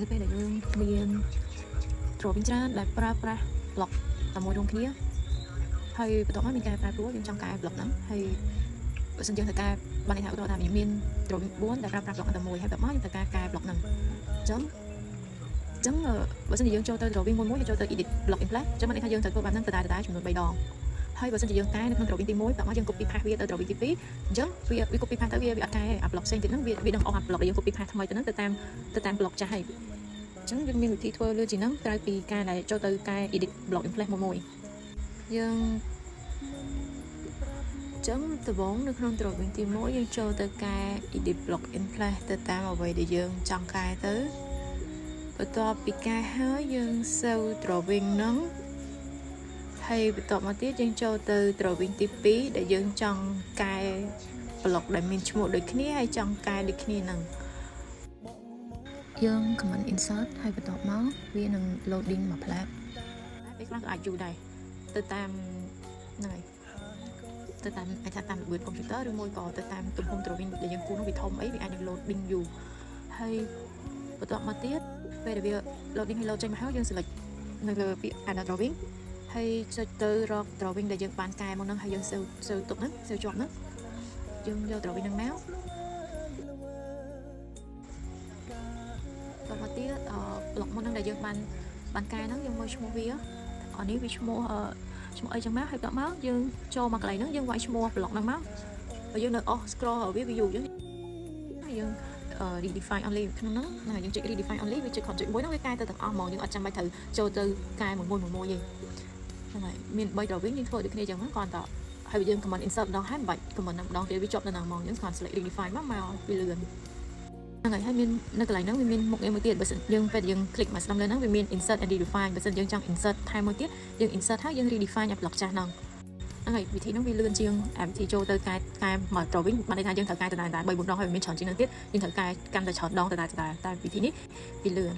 នៅពេលដែលយើងមានទ្រវិញច្រើនដែលប្រើប្រាស់ block តែមួយរួមគ្នាហើយបន្ទាប់មកមានការប្រែប្រួលយើងចង់កែ block ហ្នឹងហើយបើសិនយើងត្រូវការបានន័យថាឧទាហរណ៍ថាមានទ្រវិញ4ដែលប្រើប្រាស់ block តែមួយហើយបន្ទាប់មកយើងត្រូវការកែ block ហ្នឹងអញ្ចឹងបើសិនជាយើងចូលទៅ drawing មួយយើងចូលទៅ edit block in place អញ្ចឹងបានន័យថាយើងត្រូវធ្វើបែបហ្នឹងតែចំនួន3ដងហើយបើសិនជាយើងកែនៅក្នុង drawing ទី1បន្ទាប់មកយើង copy paste វាទៅ drawing ទី2អញ្ចឹងវា copy paste ទៅវាអត់កែអា block ផ្សេងទៀតហ្នឹងវាដឹងអស់អា block ដែលយើង copy paste ថ្មីទៅហ្នឹងទៅតាម block ចាស់ហើយអញ្ចឹងយើងមានវិធីធ្វើលើជាហ្នឹងក្រៅពីការដែលចូលទៅកែ edit block in place មួយយើងចឹងដំបូងនៅក្នុង drawing ទី1យើងចូលទៅកែ edit block in place ទៅតាមអ្វីដែលយើងចង់កែទៅបន្ទាប់ពីកែហើយយើង save drawing ហ្នឹងហើយបន្ទាប់មកទៀតយើងចូលទៅ drawing ទី2ដែលយើងចង់កែ block ដែលមានឈ្មោះដូចគ្នាហើយចង់កែដូចគ្នាហ្នឹងយើង comment insert ហើយបន្ទាប់មកវានឹង loading មួយផ្លែពេលខ្លះក៏អាចយូរដែរទៅតាមហ្នឹងហើយទៅតាមអាចថាតាមរបៀបកុំព្យូទ័រឬមួយក៏ទៅតាមទំហំ drawing ដែលយើងគូរនោះវាធំអីវាអាចនឹង loading យូរហើយបន្ទាប់មកទៀតពេលដែលវា loading ហើយ load ចេញមកហើយយើង select នៅលើពាក្យ add drawing ហើយចុចទៅរក drawing ដែលយើងបានកែមកហ្នឹងហើយយើង save ទុកហ្នឹង save ជាប់ហ្នឹងយើងយក drawing ហ្នឹងមកបន្ទាប់មកទៀតblock មុនហ្នឹងដែលយើងបានកែហ្នឹងយើងមើលឈ្មោះវាអានេះវាឈ្មោះអីចឹងមកហើយបន្ទាប់មកយើងចូលមកកន្លែងហ្នឹងយើងវាយឈ្មោះ block ហ្នឹងមកហើយយើងនៅអស់ scroll វាយូរចឹងហើយយើងredefine only ក្នុងហ្នឹងណាយើងចុច redefine only វាចុច control 1ហ្នឹងវាកែទៅទាំងអស់ហ្មងយើងអត់ចាំបាច់ត្រូវចូលទៅកែមួយទេហ្នឹងហើយមាន3 drawing យើងធ្វើដូចគ្នាចឹងហ្នឹងគ្រាន់តែហើយយើង comment insert ម្ដងហើយមិនបាច់ comment ម្ដងទៀតវាជាប់នៅហ្នឹងហ្មងយើងគ្រាន់ select redefine មកវាលឿនហ្នឹងហើយមាននៅកន្លែងហ្នឹងវាមានមុខងារមួយទៀតបើសិនយើងពេលយើង click មកស្ដាំលើហ្នឹងវាមាន insert and redefine បើសិនយើងចង់ insert ថែមមួយទៀតយើង insert ហើយយើង redefine ឲ្យ block ចាស់ហ្នឹងហើយវិធីហ្នឹងវាលឿនជាងវិធីចូលទៅកែមក drawing បានន័យថាយើងត្រូវកែតែ3 4ដងហើយវាមានច្រើនជាងហ្នឹងទៀតយើងត្រូវកែកាន់តែច្រើនដងតែវិធីនេះវាលឿន